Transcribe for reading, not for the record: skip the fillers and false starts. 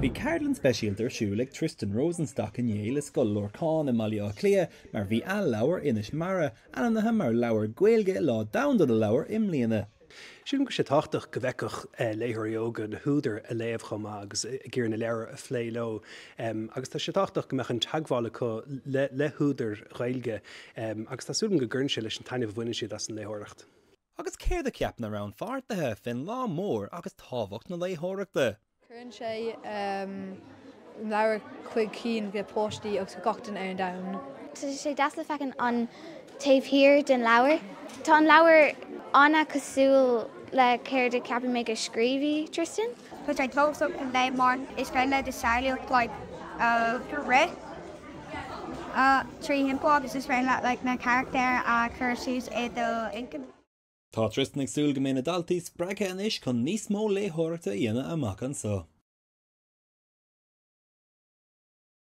Bhí Cairlan speisialtar siúlaigh Tristan Rosenstock in Yale Scoil Lorcáin in Lá Domhanda, mar bhí leabhar inis mara anathe mar leabhar Gaeilge Lá Domhanda de leabhar imlíana. Siúm go sé táchtach go bhfeiceach léthiríoga na húdar a léamh chomá agus gur na léir a phlé lo. Agus tá sé táchtach go mechan teaghála chu le húdar Gaeilge agus tá súm go gcuirn leis an tainmh bhaine siad as an léthireacht. Agus céir de ceap na rán fartathe fin lá mór agus tábhacht na léthireachta. Cuireann sé leabhar chuig cín go póistí agus go gachtain ar an domhan. Tá sé deasla fecin an taobh hir den leabhar. Tá an leabhar anna cosúil le céir de ceapan méid a scríbhí, Tristan? Because I close up and they morn is kind of the silent like red. Three him Bob is just very like my character curses at the income. Tá Tristan ag súil go mé na daltaí spreacha inis chun níos mó léthireachta dhéanana amach an so.